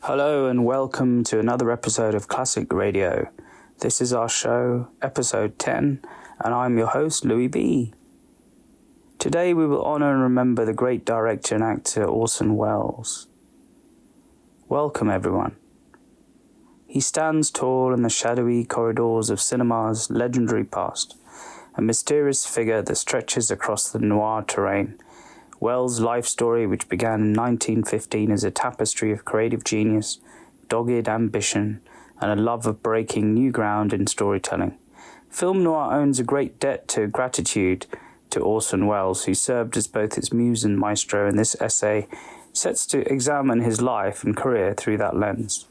Hello and welcome to another episode of Classic Radio. This is our show, episode 10, and I'm your host, Louis B. Today we will honour and remember the great director and actor Orson Welles. Welcome everyone. He stands tall in the shadowy corridors of cinema's legendary past, a mysterious figure that stretches across the noir terrain. Welles' life story, which began in 1915 as a tapestry of creative genius, dogged ambition, and a love of breaking new ground in storytelling. Film noir owes a great debt to gratitude to Orson Welles, who served as both its muse and maestro, and this essay sets to examine his life and career through that lens.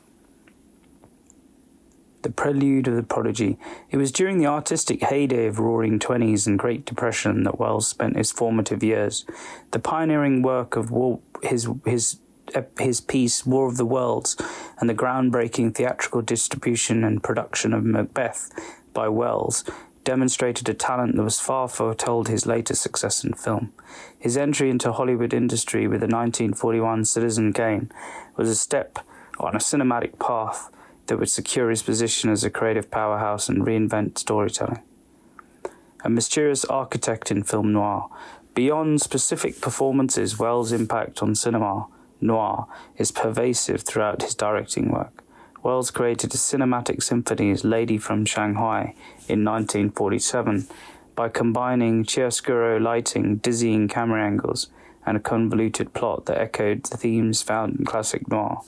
The prelude of the prodigy. It was during the artistic heyday of Roaring Twenties and Great Depression that Welles spent his formative years. The pioneering work of his piece War of the Worlds and the groundbreaking theatrical distribution and production of Macbeth by Welles demonstrated a talent that was far foretold his later success in film. His entry into Hollywood industry with the 1941 Citizen Kane was a step on a cinematic path that would secure his position as a creative powerhouse and reinvent storytelling. A mysterious architect in film noir. Beyond specific performances, Welles' impact on cinema noir is pervasive throughout his directing work. Welles created a cinematic symphony as Lady from Shanghai in 1947 by combining chiaroscuro lighting, dizzying camera angles, and a convoluted plot that echoed the themes found in classic noir.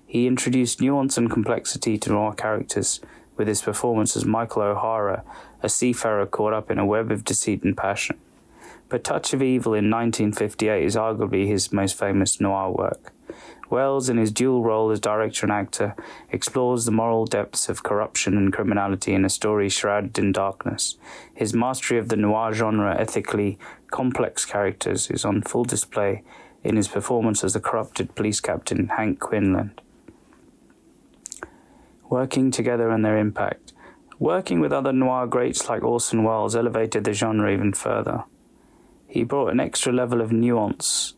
He introduced nuance and complexity to noir characters with his performance as Michael O'Hara, a seafarer caught up in a web of deceit and passion. But Touch of Evil in 1958 is arguably his most famous noir work. Welles, in his dual role as director and actor, explores the moral depths of corruption and criminality in a story shrouded in darkness. His mastery of the noir genre, ethically complex characters, is on full display in his performance as the corrupted police captain Hank Quinlan. Working together and their impact. Working with other noir greats like Orson Welles elevated the genre even further. He brought an extra level of nuance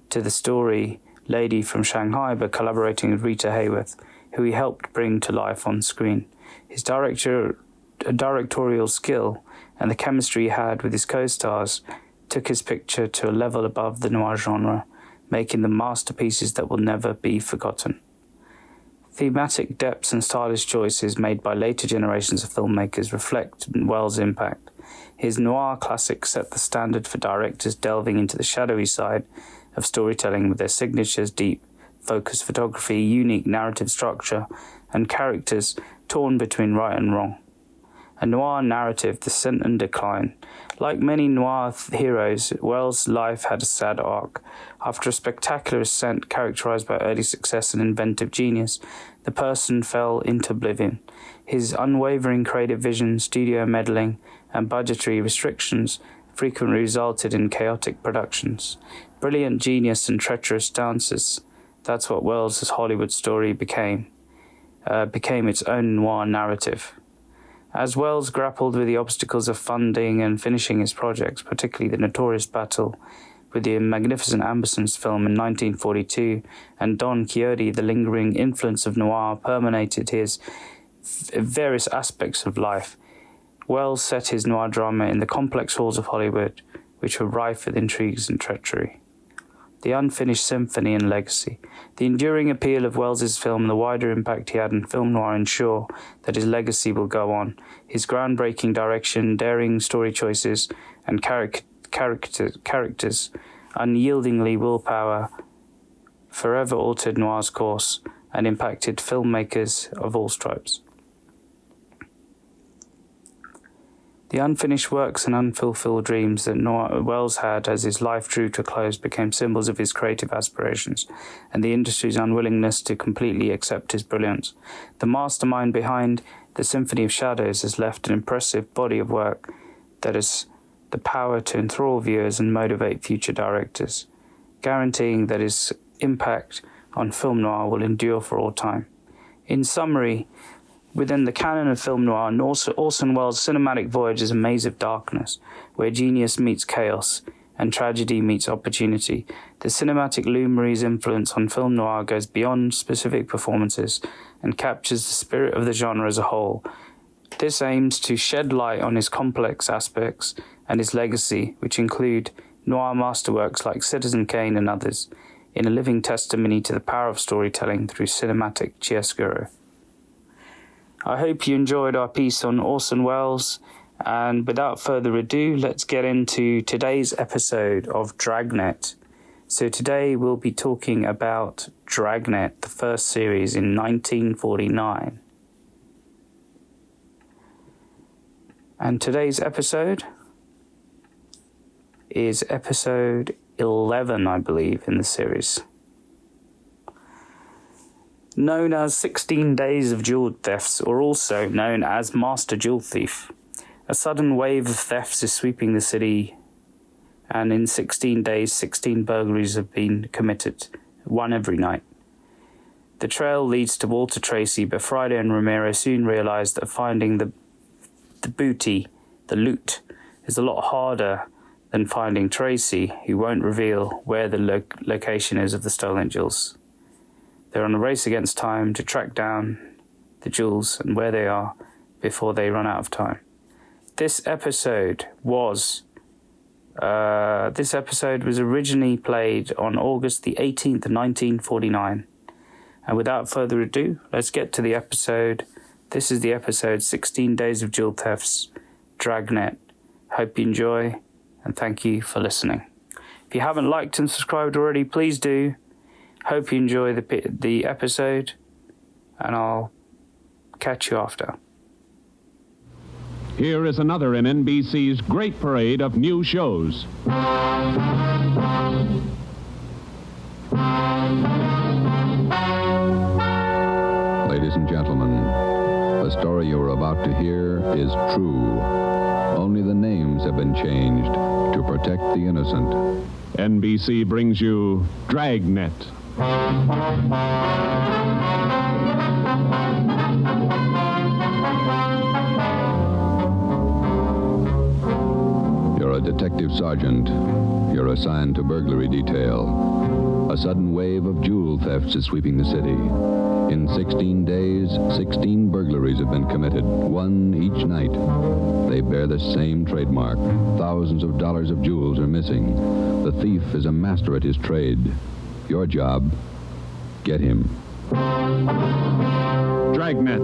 to the story Lady from Shanghai by collaborating with Rita Hayworth, who he helped bring to life on screen. His directorial skill and the chemistry he had with his co-stars took his picture to a level above the noir genre, making them masterpieces that will never be forgotten. Thematic depths and stylish choices made by later generations of filmmakers reflect Welles' impact. His noir classics set the standard for directors delving into the shadowy side of storytelling with their signatures, deep, focused photography, unique narrative structure, and characters torn between right and wrong. A noir narrative, descent and decline. Like many noir heroes, Welles' life had a sad arc. After a spectacular ascent characterized by early success and inventive genius, the person fell into oblivion. His unwavering creative vision, studio meddling, and budgetary restrictions frequently resulted in chaotic productions. Brilliant genius and treacherous dances. That's what Welles' Hollywood story became its own noir narrative. As Welles grappled with the obstacles of funding and finishing his projects, particularly the notorious battle with the Magnificent Ambersons film in 1942 and Don Quixote, the lingering influence of noir permeated his various aspects of life. Welles set his noir drama in the complex halls of Hollywood, which were rife with intrigues and treachery. The unfinished symphony and legacy. The enduring appeal of Welles' film and the wider impact he had on film noir ensure that his legacy will go on. His groundbreaking direction, daring story choices, and characters, unyieldingly willpower, forever altered noir's course and impacted filmmakers of all stripes. The unfinished works and unfulfilled dreams that Welles had as his life drew to a close became symbols of his creative aspirations and the industry's unwillingness to completely accept his brilliance. The mastermind behind the Symphony of Shadows has left an impressive body of work that has the power to enthrall viewers and motivate future directors, guaranteeing that his impact on film noir will endure for all time. In summary, within the canon of film noir, Orson Welles' cinematic voyage is a maze of darkness, where genius meets chaos, and tragedy meets opportunity. The cinematic luminary's influence on film noir goes beyond specific performances and captures the spirit of the genre as a whole. This aims to shed light on his complex aspects and his legacy, which include noir masterworks like Citizen Kane and others, in a living testimony to the power of storytelling through cinematic chiaroscuro. I hope you enjoyed our piece on Orson Welles, and without further ado, let's get into today's episode of Dragnet. So today we'll be talking about Dragnet, the first series in 1949. And today's episode is episode 11, I believe, in the series. Known as 16 Days of Jewel Thefts, or also known as Master Jewel Thief, a sudden wave of thefts is sweeping the city, and in 16 days, 16 burglaries have been committed, one every night. The trail leads to Walter Tracy, but Friday and Ramiro soon realize that finding the booty, the loot, is a lot harder than finding Tracy, who won't reveal where the location is of the stolen jewels. They're on a race against time to track down the jewels and where they are before they run out of time. This episode was originally played on August the 18th, 1949. And without further ado, let's get to the episode. This is the episode 16 Days of Jewel Thefts, Dragnet. Hope you enjoy, and thank you for listening. If you haven't liked and subscribed already, please do. Hope you enjoy the episode, and I'll catch you after. Here is another in NBC's great parade of new shows. Ladies and gentlemen, the story you are about to hear is true. Only the names have been changed to protect the innocent. NBC brings you Dragnet. You're a detective sergeant. You're assigned to burglary detail. A sudden wave of jewel thefts is sweeping the city. In 16 days, 16 burglaries have been committed, one each night. They bear the same trademark. Thousands of dollars of jewels are missing. The thief is a master at his trade. Your job, get him. Dragnet,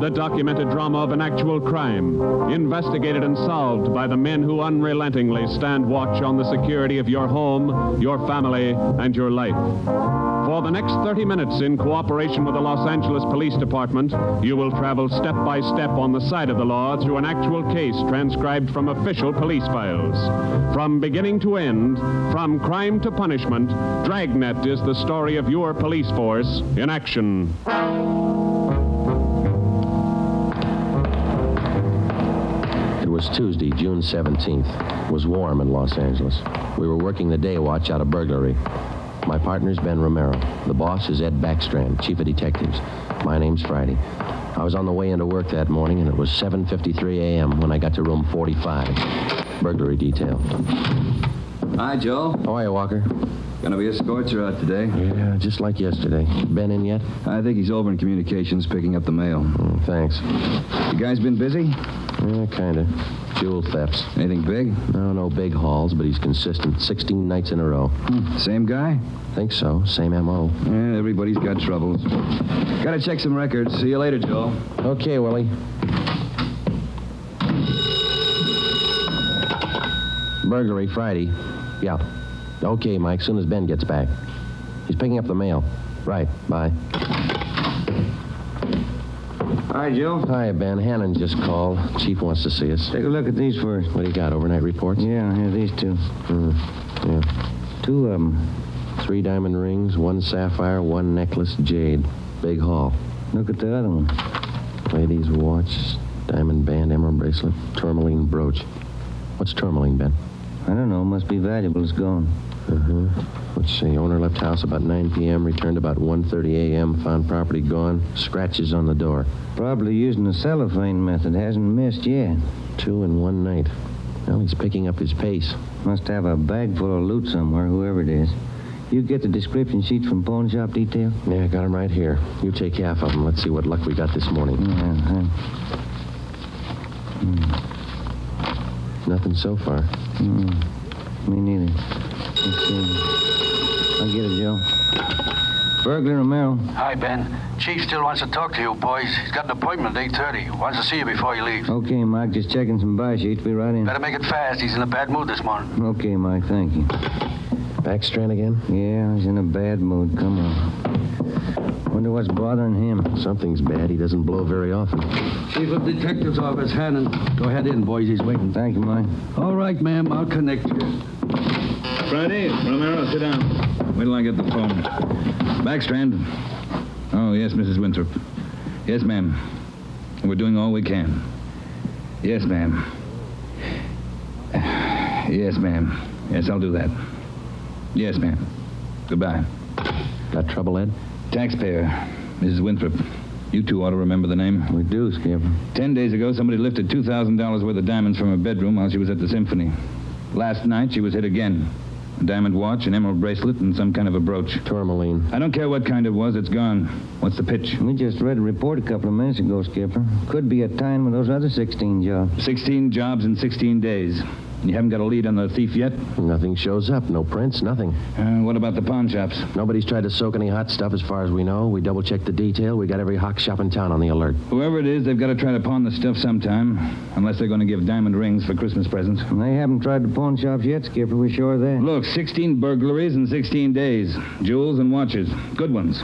the documented drama of an actual crime, investigated and solved by the men who unrelentingly stand watch on the security of your home, your family, and your life. For the next 30 minutes, in cooperation with the Los Angeles Police Department, you will travel step by step on the side of the law through an actual case transcribed from official police files. From beginning to end, from crime to punishment, Dragnet is the story of your police force in action. It was Tuesday, June 17th. It was warm in Los Angeles. We were working the day watch out of burglary. My partner's Ben Ramiro. The boss is Ed Backstrand, chief of detectives. My name's Friday. I was on the way into work that morning, and it was 7:53 a.m. when I got to room 45. Burglary detail. Hi, Joe. How are you, Walker? Gonna be a scorcher out today. Yeah, just like yesterday. Ben in yet? I think he's over in communications picking up the mail. Thanks. You guys been busy? Yeah, kinda. Jewel thefts. Anything big? No big hauls, but he's consistent. 16 nights in a row. Same guy? Think so. Same M.O. Yeah, everybody's got troubles. Gotta check some records. See you later, Joe. Okay, Willie. Burglary Friday. Yeah. Okay, Mike, soon as Ben gets back. He's picking up the mail. Right, bye. Hi, Joe. Hi, Ben. Hannon just called. Chief wants to see us. Take a look at these first. What do you got, overnight reports? Yeah, here, these two. Yeah. Two of them. 3 diamond rings, 1 sapphire, 1 necklace, jade. Big haul. Look at the other one. Lady's watch, diamond band, emerald bracelet, tourmaline brooch. What's tourmaline, Ben? I don't know. Must be valuable. It's gone. Let's see. Owner left house about 9 p.m., returned about 1:30 a.m., found property gone, scratches on the door. Probably using the cellophane method. Hasn't missed yet. 2 in one night. Well, he's picking up his pace. Must have a bag full of loot somewhere, whoever it is. You get the description sheets from pawn shop detail? Yeah, I got him right here. You take half of them. Let's see what luck we got this morning. Yeah, Nothing so far. me neither. Let's see. I'll get it, Joe. Burglar Ramiro. Hi, Ben. Chief still wants to talk to you, boys. He's got an appointment at 8:30. Wants to see you before he leaves. Okay, Mike, just checking some buy sheets. Be right in. Better make it fast. He's in a bad mood this morning. Okay, Mike, thank you. Backstrand again? Yeah, he's in a bad mood. Come on. Wonder what's bothering him. Something's bad. He doesn't blow very often. Chief of Detectives Office, Hannon. Go ahead in, boys. He's waiting. Thank you, Mike. All right, ma'am. I'll connect you. Friday, Ramiro, sit down. Wait till I get the phone. Backstrand. Oh, yes, Mrs. Winthrop. Yes, ma'am. We're doing all we can. Yes, ma'am. Yes, ma'am. Yes, I'll do that. Yes, ma'am. Goodbye. Got trouble, Ed? Taxpayer, Mrs. Winthrop. You two ought to remember the name. We do, Skipper. 10 days ago, somebody lifted $2,000 worth of diamonds from her bedroom while she was at the symphony. Last night, she was hit again. A diamond watch, an emerald bracelet, and some kind of a brooch. Tourmaline. I don't care what kind it was, it's gone. What's the pitch? We just read a report a couple of minutes ago, Skipper. Could be a tie-in with those other 16 jobs. 16 jobs in 16 days. And you haven't got a lead on the thief yet? Nothing shows up. No prints, nothing. What about the pawn shops? Nobody's tried to soak any hot stuff as far as we know. We double-checked the detail. We got every hock shop in town on the alert. Whoever it is, they've got to try to pawn the stuff sometime. Unless they're going to give diamond rings for Christmas presents. And they haven't tried the pawn shops yet, Skipper. We're sure of that. Look, 16 burglaries in 16 days. Jewels and watches. Good ones.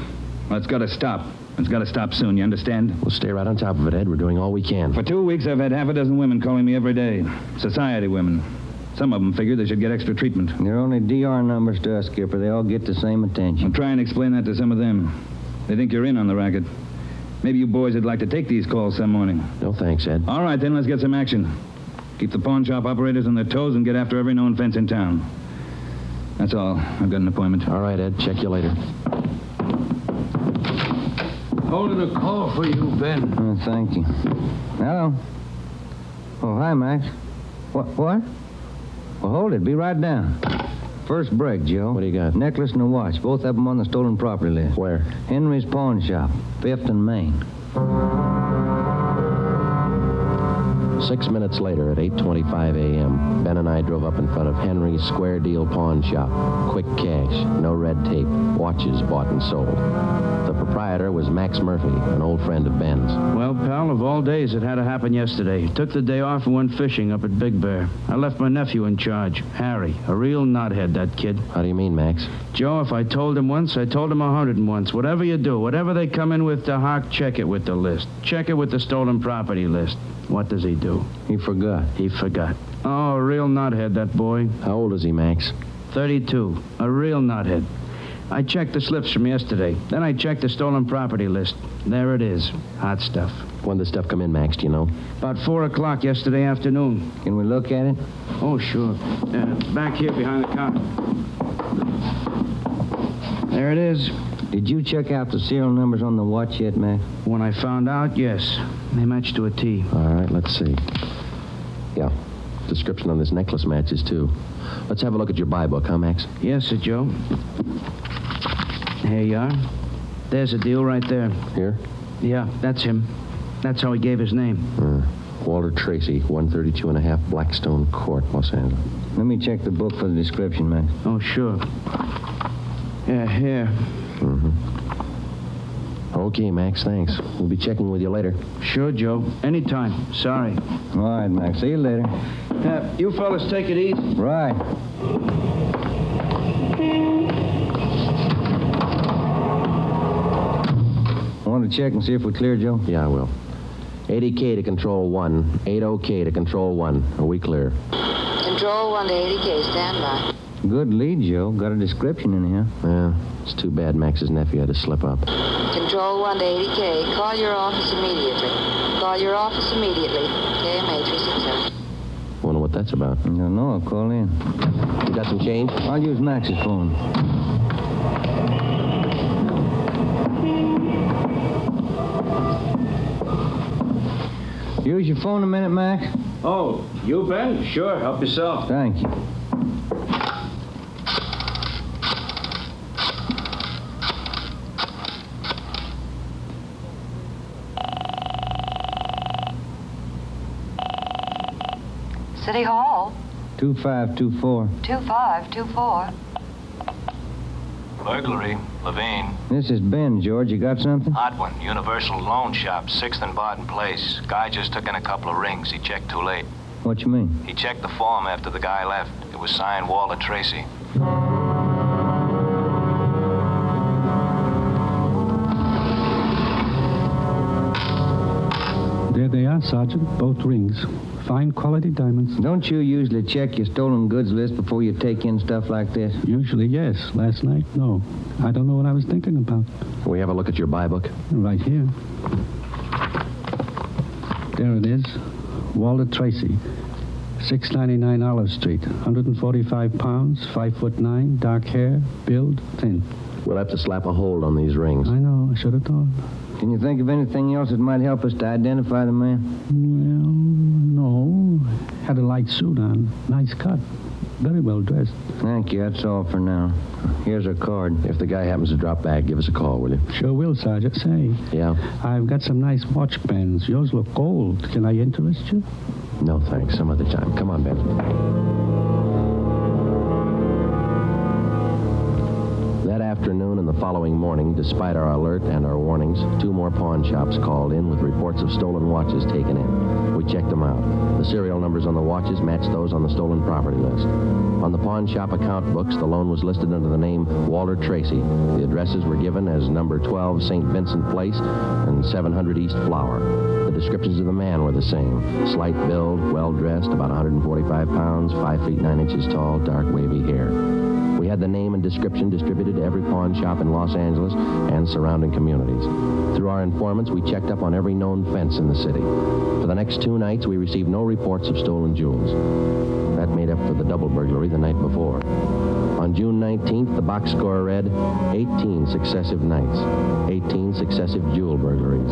Well, it's got to stop. It's got to stop soon, you understand? We'll stay right on top of it, Ed. We're doing all we can. For 2 weeks, I've had half a dozen women calling me every day. Society women. Some of them figure they should get extra treatment. They're only DR numbers to us, Skipper. They all get the same attention. I'll try and explain that to some of them. They think you're in on the racket. Maybe you boys would like to take these calls some morning. No thanks, Ed. All right, then, let's get some action. Keep the pawn shop operators on their toes and get after every known fence in town. That's all. I've got an appointment. All right, Ed. Check you later. Holding a call for you, Ben. Oh, thank you. Hello. Oh, hi, Max. What? Well, hold it. Be right down. First break, Joe. What do you got? Necklace and a watch. Both of them on the stolen property list. Where? Henry's Pawn Shop, 5th and Main. 6 minutes later, at 8:25 a.m., Ben and I drove up in front of Henry's Square Deal Pawn Shop. Quick cash, no red tape, watches bought and sold. The proprietor was Max Murphy, an old friend of Ben's. Well, pal, of all days, it had to happen yesterday. Took the day off and went fishing up at Big Bear. I left my nephew in charge, Harry. A real knothead, that kid. How do you mean, Max? Joe, if I told him once, I told him 101. Whatever you do, whatever they come in with to Hawk, check it with the list. Check it with the stolen property list. What does he do? He forgot. He forgot. Oh, a real knothead, that boy. How old is he, Max? 32. A real knothead. I checked the slips from yesterday. Then I checked the stolen property list. There it is. Hot stuff. When did the stuff come in, Max, do you know? About 4 o'clock yesterday afternoon. Can we look at it? Oh, sure. Back here behind the counter. There it is. Did you check out the serial numbers on the watch yet, Max? When I found out, yes. They matched to a T. All right, let's see. Yeah. Description on this necklace matches, too. Let's have a look at your buy book, huh, Max? Yes, sir, Joe. Here you are. There's a deal right there. Here? Yeah, that's him. That's how he gave his name. Walter Tracy, 132 and a half Blackstone Court, Los Angeles. Let me check the book for the description, Max. Oh, sure. Yeah, here. Okay, Max, thanks. We'll be checking with you later. Sure, Joe. Anytime. Sorry. All right, Max. See you later. You fellas take it easy. Right. Want to check and see if we're clear, Joe? Yeah, I will. 80K to Control 1. 80K to Control 1. Are we clear? Control 1 to 80K, stand by. Good lead, Joe. Got a description in here. Yeah, it's too bad Max's nephew had to slip up. Control 1 to 80K, call your office immediately. Call your office immediately. KMA 367. Wonder what that's about. I don't know. I'll call in. You got some change? I'll use Max's phone. Use your phone a minute, Max. Oh, you, Ben? Sure, help yourself. Thank you. City Hall. 2524. 2524. Burglary, Levine. This is Ben, George. You got something? Odd one. Universal Loan Shop, 6th and Barton Place. Guy just took in a couple of rings. He checked too late. What you mean? He checked the form after the guy left. It was signed Walter Tracy. There they are, Sergeant. Both rings. Fine quality diamonds. Don't you usually check your stolen goods list before you take in stuff like this? Usually, yes. Last night, no. I don't know what I was thinking about. Can we have a look at your buy book? Right here. There it is. Walter Tracy. 699 Olive Street. 145 pounds, 5'9", dark hair, build, thin. We'll have to slap a hold on these rings. I know. I should have thought. Can you think of anything else that might help us to identify the man? Well, no. Had a light suit on. Nice cut. Very well dressed. Thank you. That's all for now. Here's a card. If the guy happens to drop back, give us a call, will you? Sure will, Sergeant. Say, Yeah? I've got some nice watch bands. Yours look gold. Can I interest you? No, thanks. Some other time. Come on, Ben. That afternoon and the following morning, despite our alert and our warnings, 2 more pawn shops called in with reports of stolen watches taken in. We checked them out. The serial numbers on the watches matched those on the stolen property list. On the pawn shop account books, the loan was listed under the name Walter Tracy. The addresses were given as number 12 St. Vincent Place and 700 East Flower. The descriptions of the man were the same. Slight build, well-dressed, about 145 pounds, 5 feet 9 inches tall, dark wavy hair. We had the name and description distributed to every pawn shop in Los Angeles and surrounding communities. Through our informants, we checked up on every known fence in the city. For the next 2 nights, we received no reports of stolen jewels. That made up for the double burglary the night before. On June 19th, the box score read 18 successive nights, 18 successive jewel burglaries.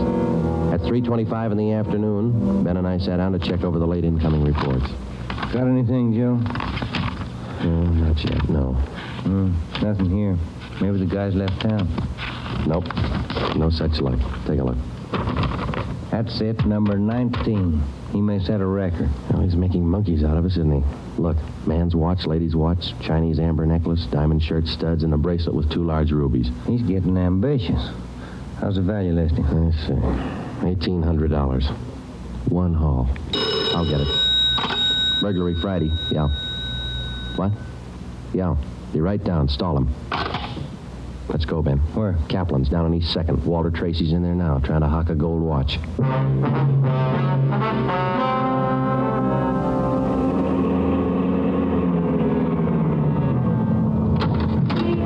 At 3:25 in the afternoon, Ben and I sat down to check over the late incoming reports. Got anything, Joe? Not yet, no. Nothing here. Maybe the guys left town. Nope. No such luck. Take a look. That's it, number 19. He may set a record. Well, he's making monkeys out of us, isn't he? Look, man's watch, lady's watch, Chinese amber necklace, diamond shirt studs, and a bracelet with 2 large rubies. He's getting ambitious. How's the value listing? Let's see. $1,800. 1 haul. I'll get it. Burglary Friday. Yeah. What? Yeah. Be right down. Stall him. Let's go, Ben. Where? Kaplan's down on East 2nd. Walter Tracy's in there now, trying to hock a gold watch.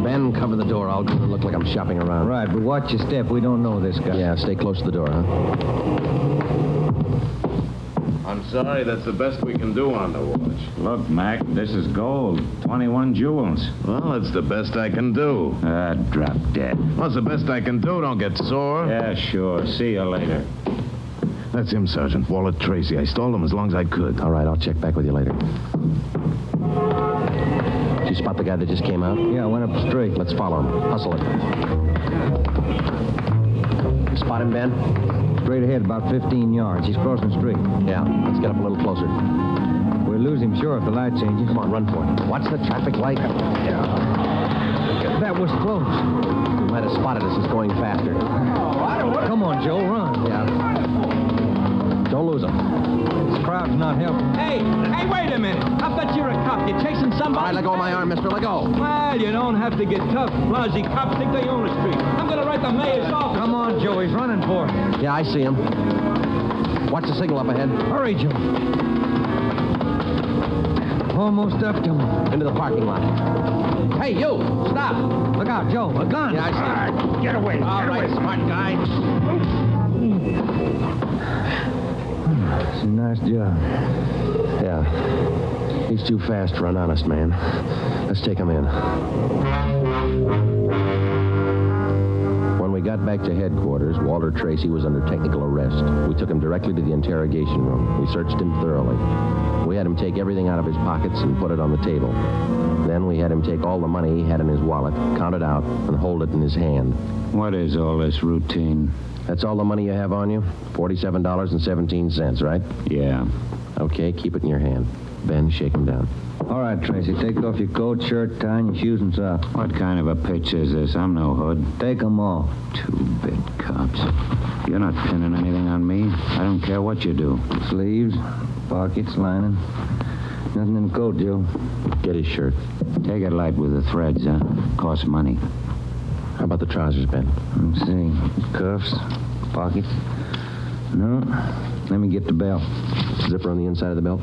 Ben, cover the door. I'll look like I'm shopping around. Right, but watch your step. We don't know this guy. Yeah, stay close to the door, huh? I'm sorry, that's the best we can do on the watch. Look, Mac, this is gold. 21 jewels. Well, it's the best I can do. Drop dead. Well, it's the best I can do. Don't get sore. Yeah, sure. See you later. That's him, Sergeant. Walter Tracy. I stole him as long as I could. All right, I'll check back with you later. Did you spot the guy that just came out? Yeah, I went up the street. Let's follow him. Hustle it. Spot him, Ben? Straight ahead, about 15 yards. He's crossing the street. Yeah, let's get up a little closer. We'll lose him, sure, if the light changes. Come on, run for it. Watch the traffic light. Yeah. That was close. He might have spotted us. He's going faster. Come on, Joe, run. Yeah. Don't lose him. This crowd's not helping. Hey, wait a minute. I bet you're a cop. You're chasing somebody. All right, let go of my arm, mister. Let go. Well, you don't have to get tough. Lousy cops think they own the street. I'm going to write the mayor's office. Come on, Joe. He's running for it. Yeah, I see him. Watch the signal up ahead. Hurry, Joe. Almost up to him. Into the parking lot. Hey, you! Stop! Look out, Joe. A gun. Yeah, I see him. Get away. All right, smart guy. It's a nice job. Yeah. He's too fast for an honest man. Let's take him in. When we got back to headquarters, Walter Tracy was under technical arrest. We took him directly to the interrogation room. We searched him thoroughly. We had him take everything out of his pockets and put it on the table. Then we had him take all the money he had in his wallet, count it out, and hold it in his hand. What is all this routine? That's all the money you have on you? $47.17, right? Yeah. Okay, keep it in your hand. Ben, shake him down. All right, Tracy, take off your coat, shirt, tie, and your shoes and socks. What kind of a pitch is this? I'm no hood. Take them off. Two-bit cops. You're not pinning anything on me. I don't care what you do. Sleeves, pockets, lining. Nothing in the coat, Joe. Get his shirt. Take it light with the threads, huh? Costs money. How about the trousers, Ben? Let's see. Cuffs, pockets. No. Let me get the belt. Zipper on the inside of the belt?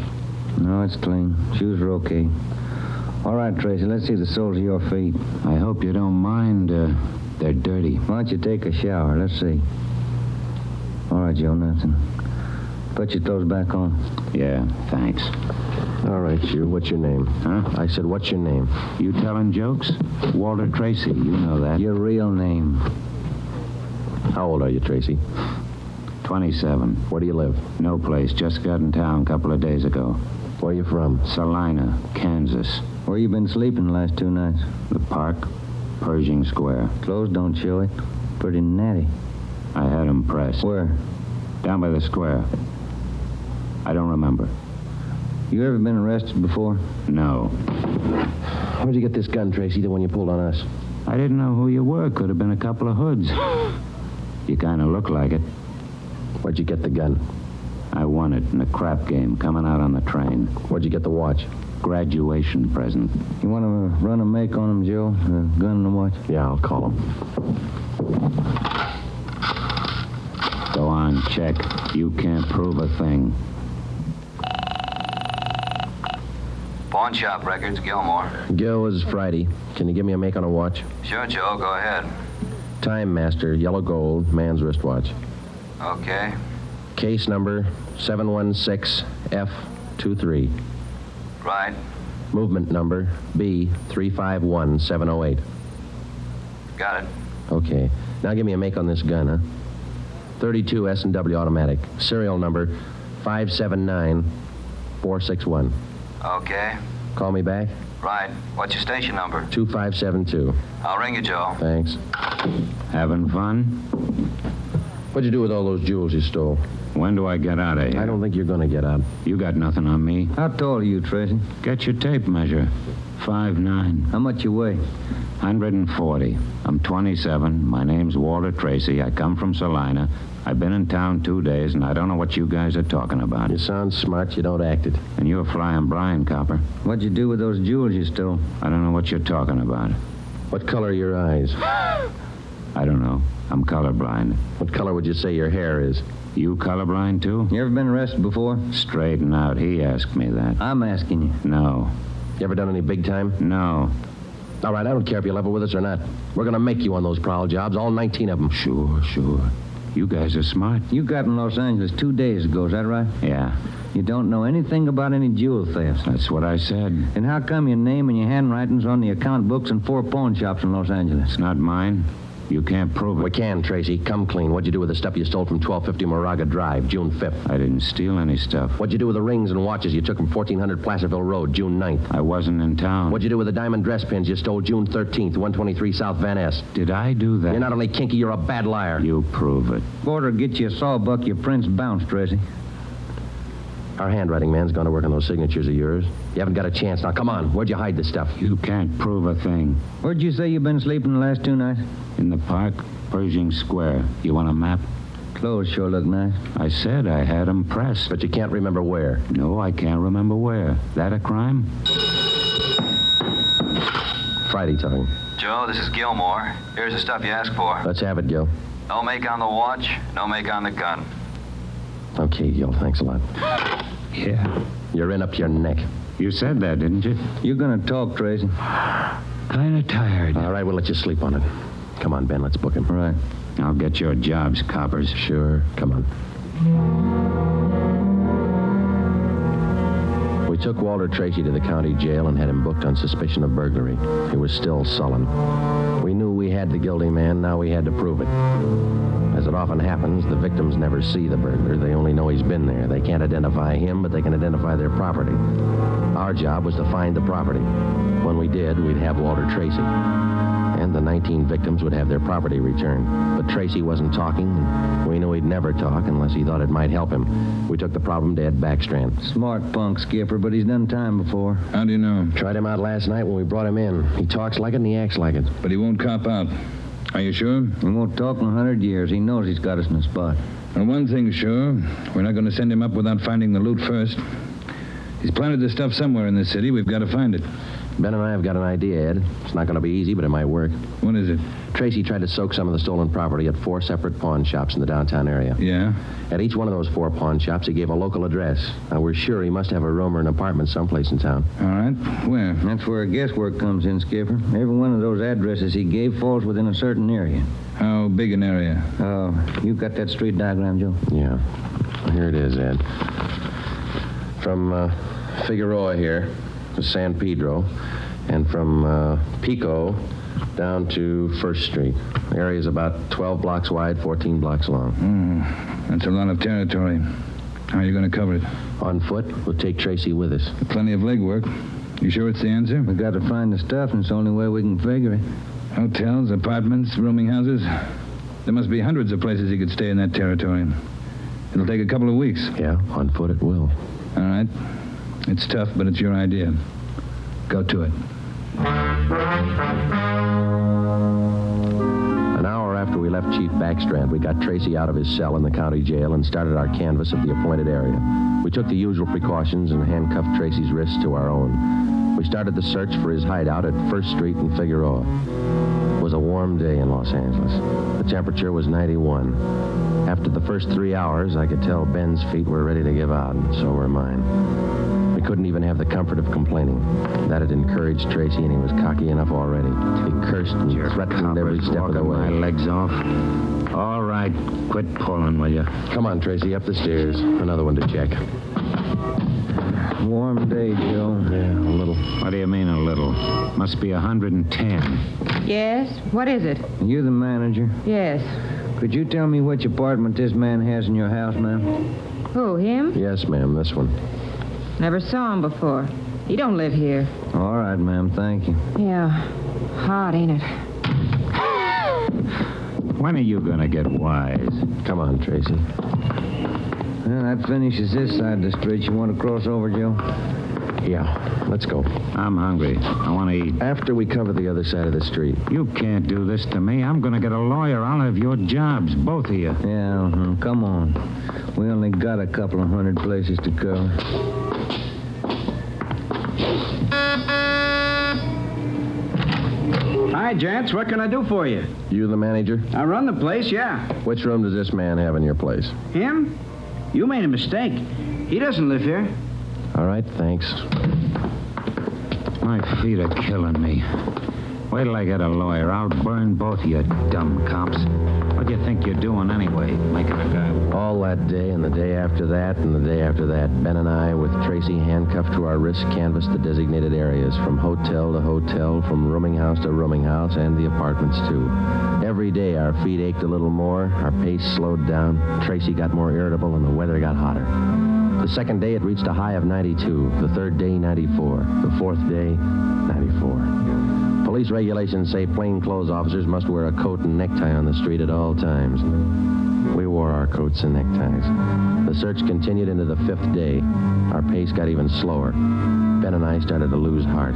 No, it's clean. Shoes are okay. All right, Tracy, let's see the soles of your feet. I hope you don't mind. They're dirty. Why don't you take a shower? Let's see. All right, Joe, nothing. Put your clothes back on. Yeah, thanks. All right, you. What's your name? Huh? I said, what's your name? You telling jokes? Walter Tracy, you know that. Your real name. How old are you, Tracy? 27. Where do you live? No place. Just got in town a couple of days ago. Where are you from? Salina, Kansas. Where you been sleeping the last 2 nights? The park, Pershing Square. Clothes don't show it. Pretty natty. I had 'em pressed. Where? Down by the square. I don't remember. You ever been arrested before? No. Where'd you get this gun, Tracy, the one you pulled on us? I didn't know who you were. Could have been a couple of hoods. You kind of look like it. Where'd you get the gun? I won it in a crap game coming out on the train. Where'd you get the watch? Graduation present. You want to run a make on him, Joe? The gun and the watch? Yeah, I'll call him. Go on, check. You can't prove a thing. Pawn shop records, Gilmore. Gil, this is Friday. Can you give me a make on a watch? Sure, Joe, go ahead. Time Master, yellow gold, man's wristwatch. Okay. Case number 716F23. Right. Movement number B351708. Got it. Okay. Now give me a make on this gun, huh? 32 S&W automatic. Serial number 579461. Okay. Call me back? Right. What's your station number? 2572. I'll ring you, Joe. Thanks. Having fun? What'd you do with all those jewels you stole? When do I get out of here? I don't think you're going to get out. You got nothing on me. How tall are you, Tracy? Get your tape measure. 5'9". How much you weigh? 140. I'm 27. My name's Walter Tracy. I come from Salina. I've been in town 2 days, and I don't know what you guys are talking about. You sound smart. You don't act it. And you're flying blind, copper. What'd you do with those jewels you stole? I don't know what you're talking about. What color are your eyes? I don't know. I'm colorblind. What color would you say your hair is? You colorblind, too? You ever been arrested before? Straighten out. He asked me that. I'm asking you. No. You ever done any big time? No. All right, I don't care if you level with us or not. We're going to make you on those prowl jobs, all 19 of them. Sure. You guys are smart. You got in Los Angeles 2 days ago, is that right? Yeah. You don't know anything about any jewel thefts. That's what I said. And how come your name and your handwriting's on the account books in 4 pawn shops in Los Angeles? It's not mine. You can't prove it. We can, Tracy. Come clean. What'd you do with the stuff you stole from 1250 Moraga Drive, June 5th? I didn't steal any stuff. What'd you do with the rings and watches you took from 1400 Placerville Road, June 9th? I wasn't in town. What'd you do with the diamond dress pins you stole June 13th, 123 South Van Ness? Did I do that? You're not only kinky, you're a bad liar. You prove it. Order get you a sawbuck, your prints bounced, Tracy. Our handwriting man's gone to work on those signatures of yours. You haven't got a chance. Now, come on. Where'd you hide this stuff? You can't prove a thing. Where'd you say you've been sleeping the last 2 nights? In the park, Pershing Square. You want a map? Clothes sure look nice. I said I had them pressed. But you can't remember where. No, I can't remember where. That a crime? Friday talking. Joe, this is Gilmore. Here's the stuff you asked for. Let's have it, Gil. No make on the watch, no make on the gun. Okay, Gil, thanks a lot. Yeah. You're in up to your neck. You said that, didn't you? You're gonna talk, Tracy. Kind of tired. All right, we'll let you sleep on it. Come on, Ben, let's book him. Right. I'll get your jobs, coppers. Sure. Come on. We took Walter Tracy to the county jail and had him booked on suspicion of burglary. He was still sullen. We knew we had the guilty man. Now we had to prove it. As it often happens, the victims never see the burglar. They only know he's been there. They can't identify him, but they can identify their property. Our job was to find the property. When we did, we'd have Walter Tracy. And the 19 victims would have their property returned. But Tracy wasn't talking, and we knew he'd never talk unless he thought it might help him. We took the problem to Ed Backstrand. Smart punk, Skipper, but he's done time before. How do you know? Tried him out last night when we brought him in. He talks like it and he acts like it. But he won't cop out. Are you sure? He won't talk in 100 years. He knows he's got us in a spot. Well, one thing's sure. We're not going to send him up without finding the loot first. He's planted the stuff somewhere in this city. We've got to find it. Ben and I have got an idea, Ed. It's not going to be easy, but it might work. What is it? Tracy tried to soak some of the stolen property at 4 separate pawn shops in the downtown area. Yeah? At each one of those 4 pawn shops, he gave a local address. Now, we're sure he must have a room or an apartment someplace in town. All right. Where? That's where guesswork comes in, Skipper. Every one of those addresses he gave falls within a certain area. How big an area? Oh, you got that street diagram, Joe? Yeah. Here it is, Ed. From Figueroa here to San Pedro, and from Pico down to 1st Street. The area's about 12 blocks wide, 14 blocks long. That's a lot of territory. How are you going to cover it? On foot. We'll take Tracy with us. Plenty of legwork. You sure it's the answer? We got to find the stuff, and it's the only way we can figure it. Hotels, apartments, rooming houses. There must be hundreds of places he could stay in that territory. It'll take a couple of weeks. Yeah, on foot it will. All right. It's tough, but it's your idea. Go to it. An hour after we left Chief Backstrand, we got Tracy out of his cell in the county jail and started our canvass of the appointed area. We took the usual precautions and handcuffed Tracy's wrists to our own. We started the search for his hideout at 1st Street in Figueroa. It was a warm day in Los Angeles. The temperature was 91. After the first 3 hours, I could tell Ben's feet were ready to give out, and so were mine. We couldn't even have the comfort of complaining. That had encouraged Tracy, and he was cocky enough already. He cursed and threatened every step of the way. My legs off. All right, quit pulling, will you? Come on, Tracy, up the stairs. Another one to check. Warm day, Joe. Yeah, a little. What do you mean, a little? Must be 110. Yes? What is it? You the manager. Yes. Could you tell me which apartment this man has in your house, ma'am? Who, him? Yes, ma'am, this one. Never saw him before. He don't live here. All right, ma'am, thank you. Yeah. Hot, ain't it? When are you going to get wise? Come on, Tracy. Well, that finishes this side of the street. You want to cross over, Joe? Yeah, let's go. I'm hungry. I want to eat. After we cover the other side of the street. You can't do this to me. I'm going to get a lawyer. I'll have your jobs, both of you. Yeah, come on. We only got a couple of 100 places to cover. Hi, gents. What can I do for you? You the manager? I run the place, yeah. Which room does this man have in your place? Him? You made a mistake. He doesn't live here. All right, thanks. My feet are killing me. Wait till I get a lawyer. I'll burn both of you dumb cops. What do you think you're doing anyway, making a guy... All that day and the day after that and the day after that, Ben and I, with Tracy handcuffed to our wrists, canvassed the designated areas, from hotel to hotel, from rooming house to rooming house, and the apartments, too. Every day our feet ached a little more, our pace slowed down, Tracy got more irritable, and the weather got hotter. The second day, it reached a high of 92. The third day, 94. The fourth day, 94. Police regulations say plainclothes officers must wear a coat and necktie on the street at all times. We wore our coats and neckties. The search continued into the 5th day. Our pace got even slower. Ben and I started to lose heart.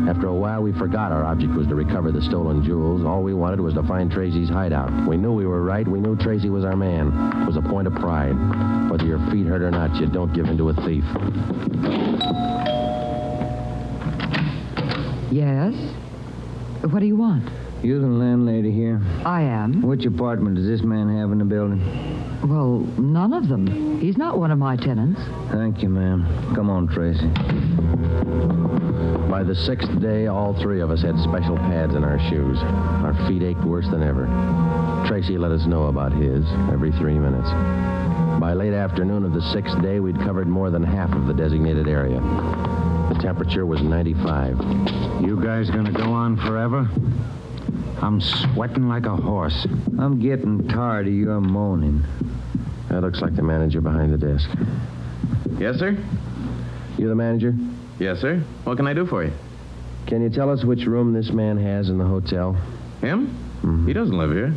After a while, we forgot our object was to recover the stolen jewels. All we wanted was to find Tracy's hideout. We knew we were right. We knew Tracy was our man. It was a point of pride. Whether your feet hurt or not, you don't give in to a thief. Yes? What do you want? You the landlady here? I am. Which apartment does this man have in the building? Well, none of them. He's not one of my tenants. Thank you, ma'am. Come on, Tracy. By the 6th day, all 3 of us had special pads in our shoes. Our feet ached worse than ever. Tracy let us know about his every 3 minutes. By late afternoon of the 6th day, we'd covered more than half of the designated area. The temperature was 95. You guys gonna go on forever? I'm sweating like a horse. I'm getting tired of your moaning. That looks like the manager behind the desk. Yes, sir? You the manager? Yes, sir. What can I do for you? Can you tell us which room this man has in the hotel? Him? Mm-hmm. He doesn't live here.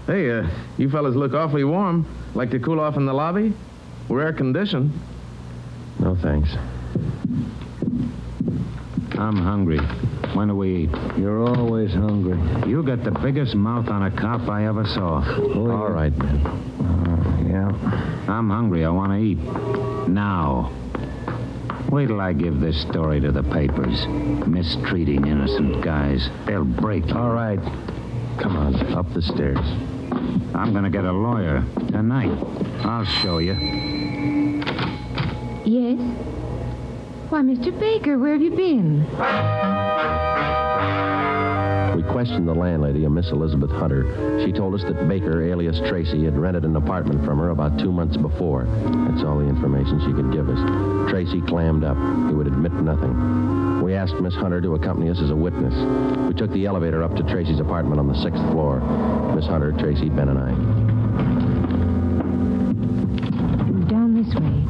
Hey, you fellas look awfully warm. Like to cool off in the lobby? We're air-conditioned. No, thanks. I'm hungry. When do we eat? You're always hungry. You got the biggest mouth on a cop I ever saw. Oh, All right, man. Yeah. I'm hungry. I want to eat. Now. Wait till I give this story to the papers. Mistreating innocent guys. They'll break you. All right. Come on, up the stairs. I'm going to get a lawyer tonight. I'll show you. Yes? Why, Mr. Baker, where have you been? We questioned the landlady, a Miss Elizabeth Hunter. She told us that Baker, alias Tracy, had rented an apartment from her about 2 months before. That's all the information she could give us. Tracy clammed up. He would admit nothing. We asked Miss Hunter to accompany us as a witness. We took the elevator up to Tracy's apartment on the 6th floor. Miss Hunter, Tracy, Ben, and I. Down this way.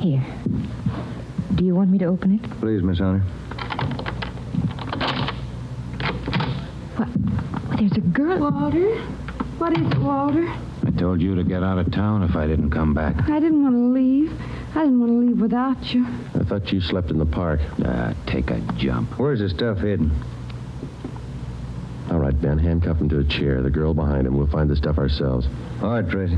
Here. Do you want me to open it? Please, Miss Hunter. What? There's a girl. Walter? What is it, Walter? I told you to get out of town if I didn't come back. I didn't want to leave. I didn't want to leave without you. I thought you slept in the park. Take a jump. Where's the stuff hidden? All right, Ben, handcuff him to a chair. The girl behind him. We'll find the stuff ourselves. All right, Tracy.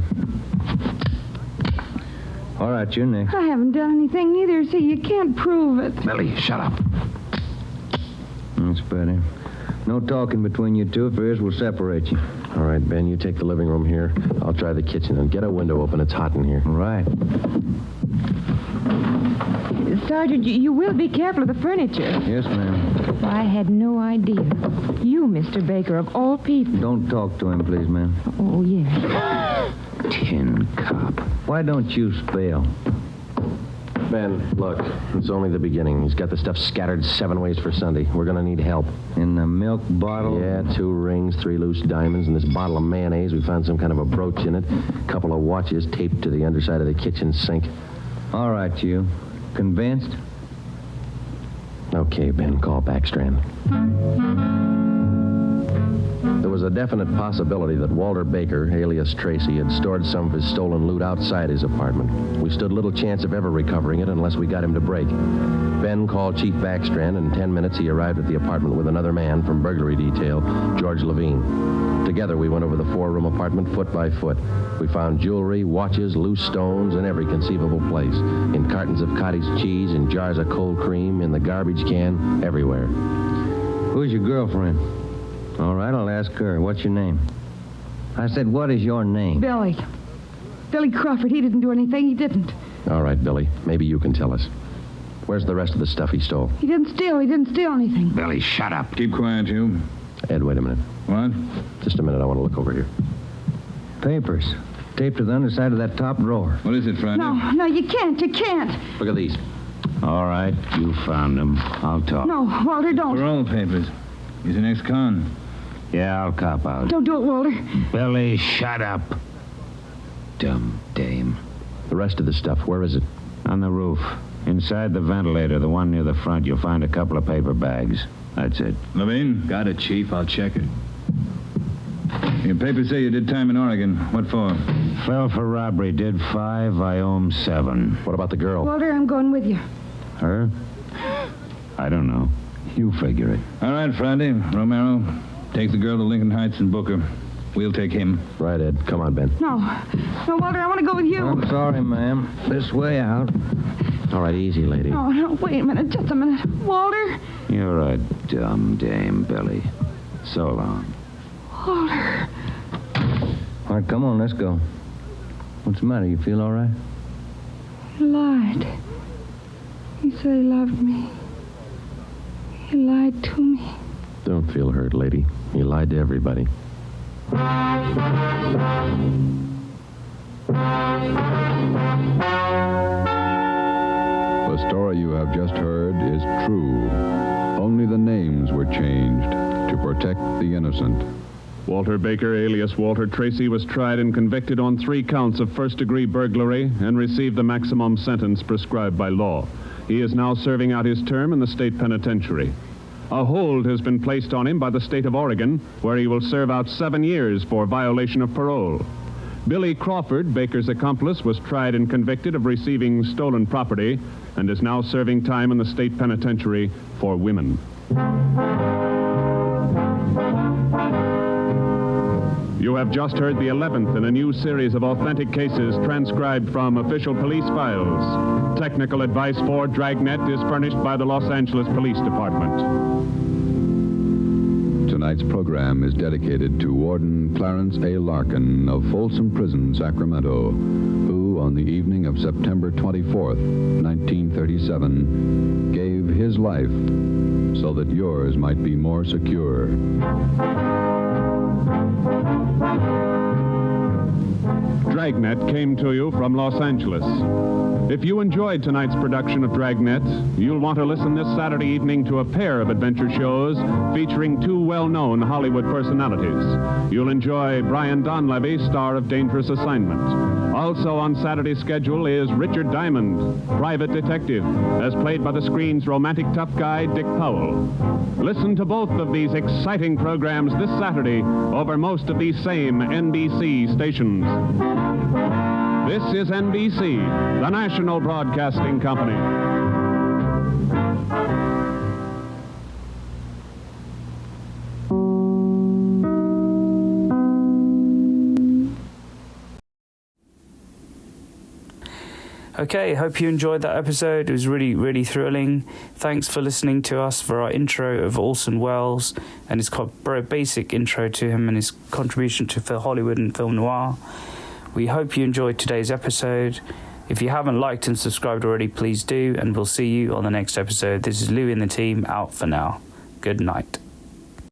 All right, you're next. I haven't done anything neither, so you can't prove it. Billy, shut up. That's better. No talking between you two. If there is, we'll separate you. All right, Ben, you take the living room here. I'll try the kitchen. And get a window open. It's hot in here. All right. Sergeant, you will be careful of the furniture. Yes, ma'am. I had no idea. You, Mr. Baker, of all people. Don't talk to him, please, ma'am. Oh, yes. Tin cop. Why don't you spell? Ben, look, it's only the beginning. He's got the stuff scattered 7 ways for Sunday. We're going to need help. In the milk bottle? Yeah, 2 rings, 3 loose diamonds, and this bottle of mayonnaise. We found some kind of a brooch in it. A couple of watches taped to the underside of the kitchen sink. All right, you. Convinced? Okay, Ben, call Backstrand. There was a definite possibility that Walter Baker, alias Tracy, had stored some of his stolen loot outside his apartment. We stood little chance of ever recovering it unless we got him to break. Ben called Chief Backstrand, and in 10 minutes he arrived at the apartment with another man from burglary detail, George Levine. Together we went over the 4-room apartment foot by foot. We found jewelry, watches, loose stones in every conceivable place. In cartons of cottage cheese, in jars of cold cream, in the garbage can, everywhere. Who's your girlfriend? All right, I'll ask her. What's your name? I said, what is your name? Billy. Billy Crawford. He didn't do anything. He didn't. All right, Billy. Maybe you can tell us. Where's the rest of the stuff he stole? He didn't steal. He didn't steal anything. Billy, shut up. Keep quiet, you. Ed, wait a minute. What? Just a minute. I want to look over here. Papers. Taped to the underside of that top drawer. What is it, Friday? No, you can't. You can't. Look at these. All right, you found them. I'll talk. No, Walter, don't. Parole papers. He's an ex-con. Yeah, I'll cop out. Don't do it, Walter. Billy, shut up. Dumb dame. The rest of the stuff, where is it? On the roof. Inside the ventilator, the one near the front, you'll find a couple of paper bags. That's it. Levine? Got it, Chief. I'll check it. Your papers say you did time in Oregon. What for? Fell for robbery. Did 5. I owe him 7. What about the girl? Walter, I'm going with you. Her? I don't know. You figure it. All right, Friday. Romero, take the girl to Lincoln Heights and book her. We'll take him. Right, Ed. Come on, Ben. No, Walter, I want to go with you. I'm sorry, ma'am. This way out. All right, easy, lady. No, wait a minute. Just a minute. Walter? You're a dumb dame, Billy. So long. Walter. All right, come on, let's go. What's the matter? You feel all right? He lied. He said he loved me. He lied to me. Don't feel hurt, lady. He lied to everybody. The story you have just heard is true. Only the names were changed to protect the innocent. Walter Baker, alias Walter Tracy, was tried and convicted on 3 counts of first-degree burglary and received the maximum sentence prescribed by law. He is now serving out his term in the state penitentiary. A hold has been placed on him by the state of Oregon, where he will serve out 7 years for violation of parole. Billy Crawford, Baker's accomplice, was tried and convicted of receiving stolen property and is now serving time in the state penitentiary for women. You have just heard the 11th in a new series of authentic cases transcribed from official police files. Technical advice for Dragnet is furnished by the Los Angeles Police Department. Tonight's program is dedicated to Warden Clarence A. Larkin of Folsom Prison, Sacramento, who, on the evening of September 24th, 1937, gave his life so that yours might be more secure. Dragnet came to you from Los Angeles. If you enjoyed tonight's production of Dragnet, you'll want to listen this Saturday evening to a pair of adventure shows featuring 2 well-known Hollywood personalities. You'll enjoy Brian Donlevy, star of Dangerous Assignment. Also on Saturday's schedule is Richard Diamond, private detective, as played by the screen's romantic tough guy, Dick Powell. Listen to both of these exciting programs this Saturday over most of these same NBC stations. This is NBC, the national broadcasting company. Okay, hope you enjoyed that episode. It was really, really thrilling. Thanks for listening to us for our intro of Orson Welles and his very basic intro to him and his contribution to Hollywood and film noir. We hope you enjoyed today's episode. If you haven't liked and subscribed already, please do, and we'll see you on the next episode. This is Lou and the team out for now. Good night.